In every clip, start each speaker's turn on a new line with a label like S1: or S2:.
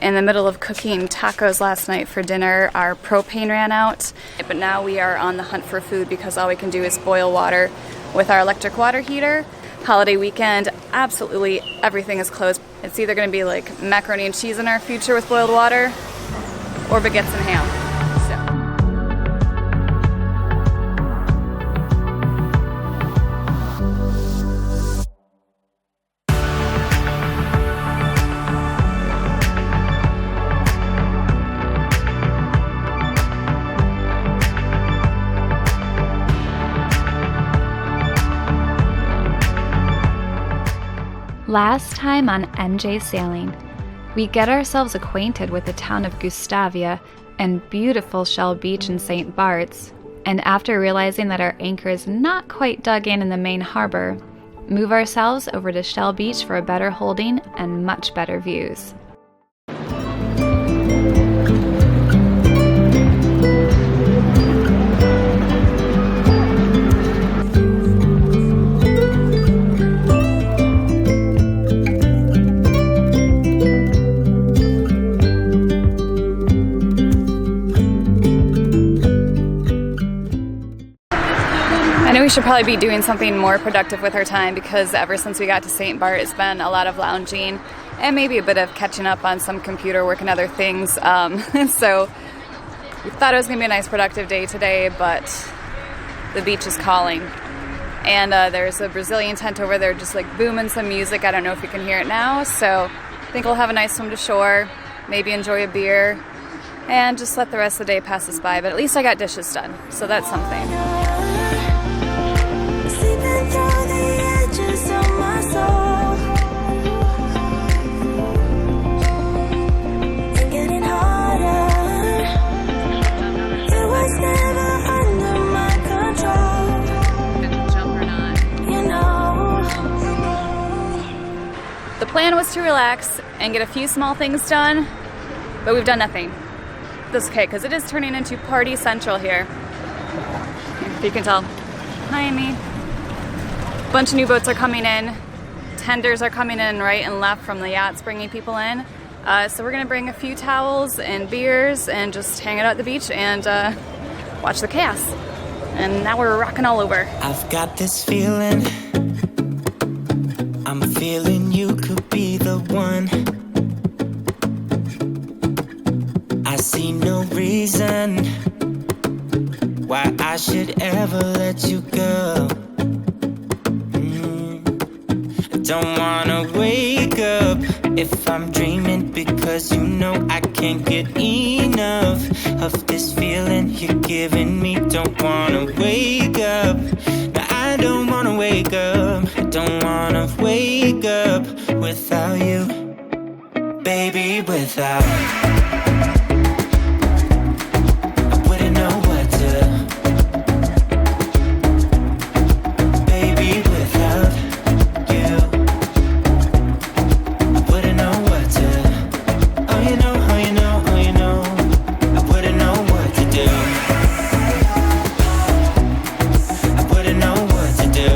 S1: in the middle of cooking tacos last night for dinner. Our propane ran out, but now we are on the hunt for food because all we can do is boil water with our electric water heater. Holiday weekend, absolutely everything is closed. It's either going to be like macaroni and cheese in our future with boiled water or baguettes and ham.
S2: Last time on NJ Sailing, we get ourselves acquainted with the town of Gustavia and beautiful Shell Beach in St. Bart's, and after realizing that our anchor is not quite dug in the main harbor, move ourselves over to Shell Beach for a better holding and much better views.
S1: I know we should probably be doing something more productive with our time because ever since we got to St. Bart, it's been a lot of lounging and maybe a bit of catching up on some computer work and other things. So we thought it was going to be a nice productive day today, but the beach is calling. And there's a Brazilian tent over there just like booming some music. I don't know if you can hear it now. So I think we'll have a nice swim to shore, maybe enjoy a beer, and just let the rest of the day pass us by. But at least I got dishes done, so that's something. The plan was to relax and get a few small things done, but we've done nothing. That's okay, because it is turning into party central here. If you can tell. Hi, Amy. A bunch of new boats are coming in. Tenders are coming in right and left from the yachts bringing people in. So we're going to bring a few towels and beers and just hang out at the beach and watch the chaos. And now we're rocking all over.
S3: I've got this feeling. I'm feeling you could be the one. I see no reason why I should ever let you go. I don't wanna wake up if I'm dreaming, because you know I can't get enough of this feeling you're giving me. Don't wanna wake up. No, I don't wanna wake up. I don't wanna wake up without you, baby, without. I wouldn't know what to. Baby, without you, I wouldn't know what to. Oh, you know, oh, you know, oh, you know, I wouldn't know what to do. I wouldn't know what to do.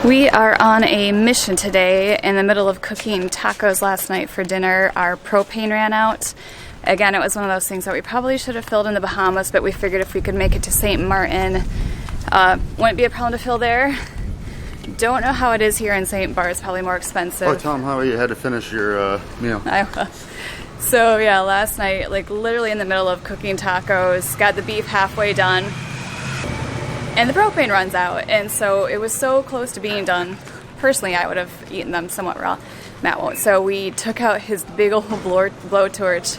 S1: We are on a mission today in the middle of cooking tacos last night for dinner. Our propane ran out. Again, it was one of those things that we probably should have filled in the Bahamas, but we figured if we could make it to St. Martin, wouldn't be a problem to fill there. Don't know how it is here in St. Barth. It's probably more expensive.
S4: Oh, Tom, how are you? Had to finish your meal.
S1: So yeah, last night, like literally in the middle of cooking tacos, got the beef halfway done, and the propane runs out, and so it was so close to being done. Personally, I would have eaten them somewhat raw. Matt won't. So we took out his big old blowtorch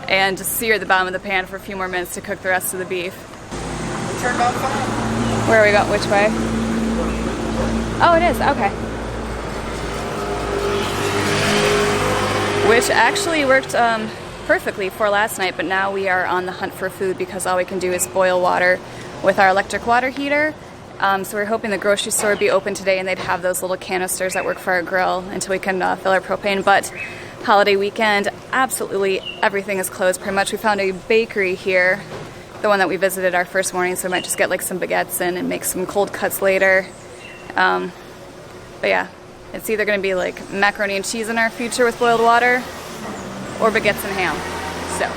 S1: and just seared the bottom of the pan for a few more minutes to cook the rest of the beef.
S4: It turned out fine.
S1: Where are we going? Which way? Oh, it is. Okay. Which actually worked perfectly for last night, but now we are on the hunt for food because all we can do is boil water with our electric water heater. So we're hoping the grocery store would be open today and they'd have those little canisters that work for our grill until we can fill our propane. But holiday weekend, absolutely everything is closed pretty much. We found a bakery here, the one that we visited our first morning, so we might just get like some baguettes in and make some cold cuts later. But yeah, it's either going to be like macaroni and cheese in our future with boiled water or baguettes and ham. So.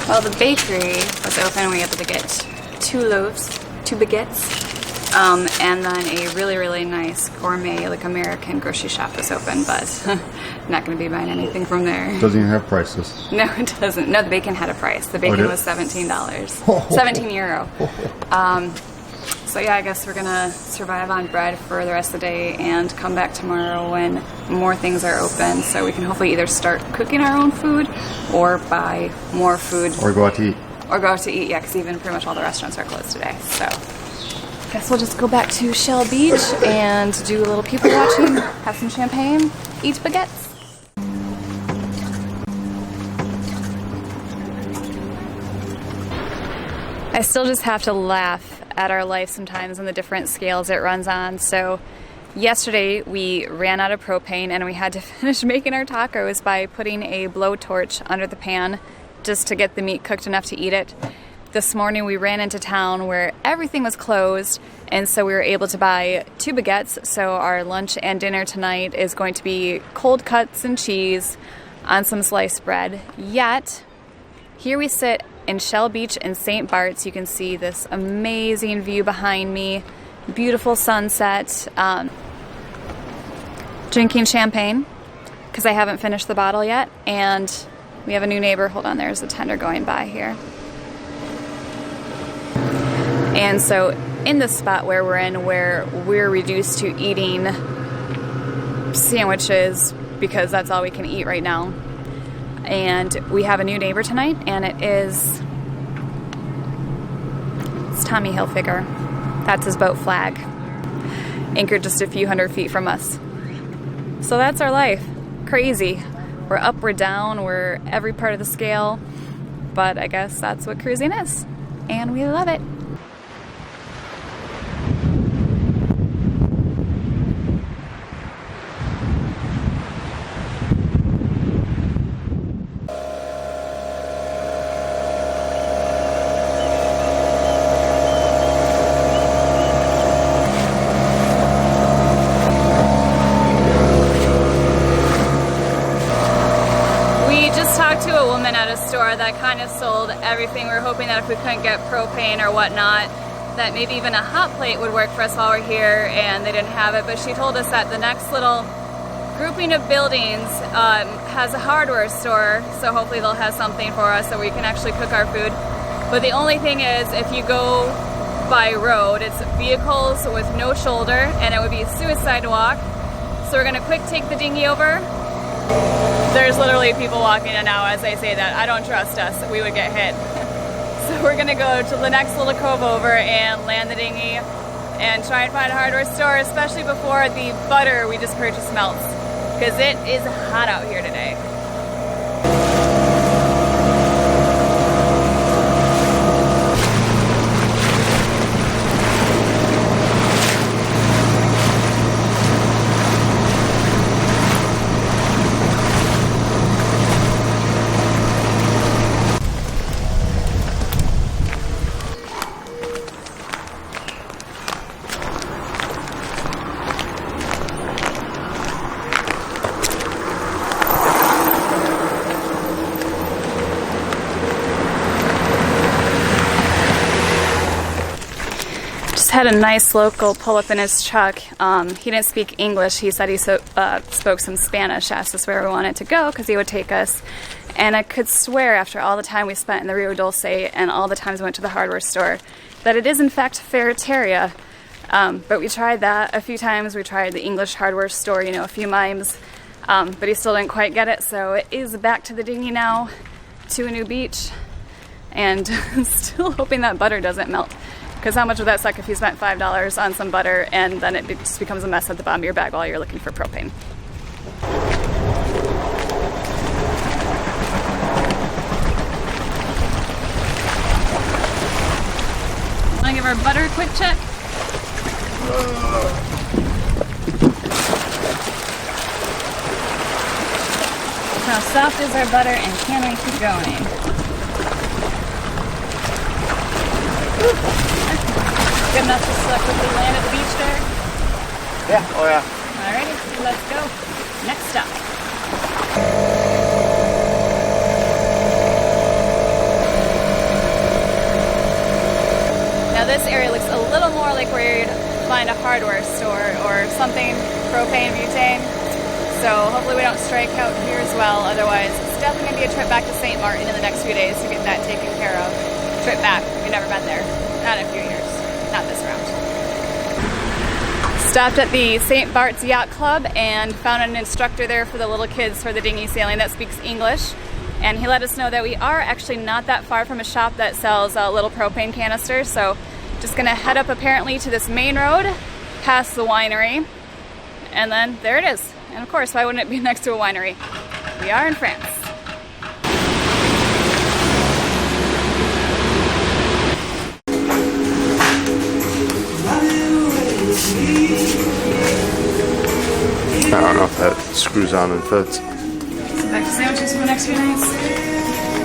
S1: Well, the bakery was open. We were able to get 2 loaves, 2 baguettes, and then a really, really nice gourmet, like American grocery shop was open, but I'm not going to be buying anything from there.
S4: Doesn't even have prices.
S1: No, it doesn't. No, the bacon had a price. The bacon was $17. 17 euro. So yeah, I guess we're going to survive on bread for the rest of the day and come back tomorrow when more things are open, so we can hopefully either start cooking our own food or buy more food.
S4: Or go out to eat.
S1: Or go out to eat, yeah, because even pretty much all the restaurants are closed today. So I guess we'll just go back to Shell Beach and do a little people watching, have some champagne, eat baguettes. I still just have to laugh at our life sometimes and the different scales it runs on. So yesterday we ran out of propane and we had to finish making our tacos by putting a blowtorch under the pan just to get the meat cooked enough to eat it. This morning we ran into town where everything was closed, and so we were able to buy 2 baguettes. So our lunch and dinner tonight is going to be cold cuts and cheese on some sliced bread. Yet here we sit in Shell Beach in St. Bart's. You can see this amazing view behind me, beautiful sunset, drinking champagne because I haven't finished the bottle yet, and we have a new neighbor. Hold on, there's a tender going by here. And so in the spot where we're in, where we're reduced to eating sandwiches because that's all we can eat right now, and we have a new neighbor tonight, and it's Tommy Hilfiger. That's his boat flag, anchored just a few hundred feet from us. So that's our life. Crazy. We're up, we're down, we're every part of the scale, but I guess that's what cruising is, and we love it. That kind of sold everything. We were hoping that if we couldn't get propane or whatnot, that maybe even a hot plate would work for us while we're here, and they didn't have it. But she told us that the next little grouping of buildings has a hardware store, so hopefully they'll have something for us so we can actually cook our food. But the only thing is, if you go by road, it's vehicles with no shoulder, and it would be a suicide walk. So we're gonna quick take the dinghy over. There's literally people walking in now as I say that. I don't trust us. We would get hit. So we're going to go to the next little cove over and land the dinghy and try and find a hardware store, especially before the butter we just purchased melts, because it is hot out here today. Had a nice local pull up in his truck. He didn't speak English. He said he spoke some Spanish, asked us where we wanted to go because he would take us. And I could swear, after all the time we spent in the Rio Dulce and all the times we went to the hardware store, that it is in fact Ferreteria. But we tried that a few times. We tried the English hardware store, you know, a few mimes, but he still didn't quite get it. So it is back to the dinghy now, to a new beach, and still hoping that butter doesn't melt. Because how much would that suck if you spent $5 on some butter and then it just becomes a mess at the bottom of your bag while you're looking for propane. Want to give our butter a quick check? How soft is our butter and can we keep going? Good enough to quickly land at the beach there?
S4: Yeah, oh yeah.
S1: Alrighty, let's go. Next stop. Now this area looks a little more like where you'd find a hardware store or something, propane, butane. So hopefully we don't strike out here as well. Otherwise, it's definitely going to be a trip back to St. Martin in the next few days to get that taken care of. Trip back. We've never been there. Not in a few years. Not this round. Stopped at the St. Bart's Yacht Club and found an instructor there for the little kids for the dinghy sailing that speaks English. And he let us know that we are actually not that far from a shop that sells little propane canisters. So just going to head up apparently to this main road, past the winery, and then there it is. And of course, why wouldn't it be next to a winery? We are in France.
S4: I don't know if that screws on and fits.
S1: So back to sandwiches for the next few nights?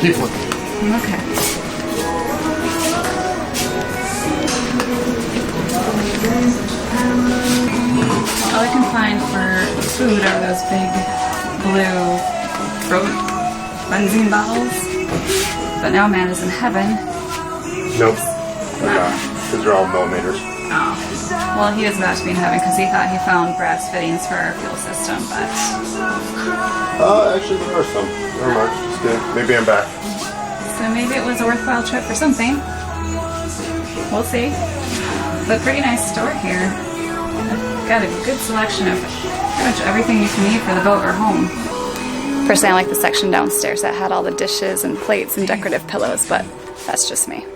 S4: Keep looking.
S1: Okay. All I can find for food are those big blue benzene bottles. But now man is in heaven.
S4: Nope. Because they're all millimeters.
S1: Oh. Well, he was about to be in heaven because he thought he found brass fittings for our fuel system, but...
S4: Actually there are some. Never mind. Just kidding. Maybe I'm back.
S1: So maybe it was a worthwhile trip for something. We'll see. But pretty nice store here. Got a good selection of pretty much everything you can need for the boat or home. Personally, I like the section downstairs that had all the dishes and plates and decorative pillows, but that's just me.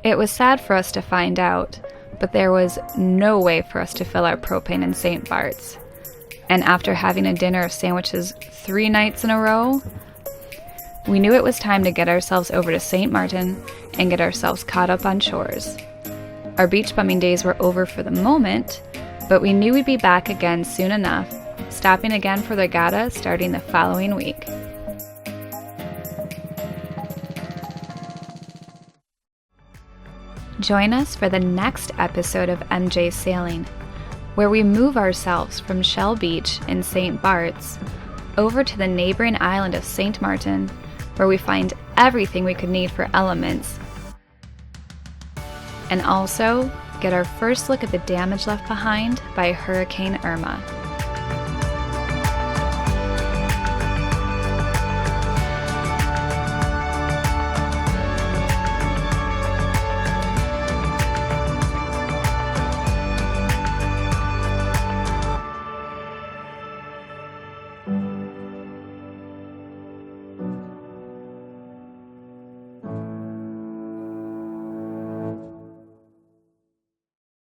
S2: It was sad for us to find out, but there was no way for us to fill our propane in St. Bart's. And after having a dinner of sandwiches 3 nights in a row, we knew it was time to get ourselves over to St. Martin and get ourselves caught up on shores. Our beach bumming days were over for the moment, but we knew we'd be back again soon enough, stopping again for the regatta starting the following week. Join us for the next episode of MJ Sailing, where we move ourselves from Shell Beach in St. Bart's over to the neighboring island of St. Martin, where we find everything we could need for elements, and also get our first look at the damage left behind by Hurricane Irma.